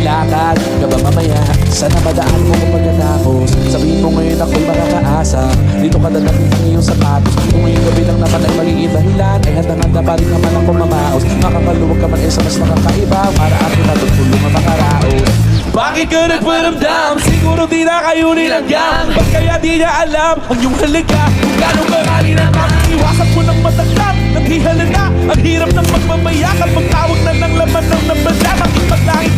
Lakad ka ba mamaya? Sana madaan mo kung pagkatapos. Sabihin mo ngayon ako'y makakaasa. Dito ka dadating ng iyong sapatos. Kung ngayong gabi lang naman ay maliit dahilan, ay handang-handa pa rin naman ako mamaos. Makakaluwag ka man ay sa mas nakakaiba, para akin natutulong ang makaraos. Bakit ka nagparamdam? Siguro di na kayo nilanggam. Ba't kaya di niya alam ang iyong halaga? Kung gano'ng karali na iwasan mo ng matagap. Naghihalaga, ang hirap ng magmamayakap. Magtawag na ng laman ng nabala. Makipaglangit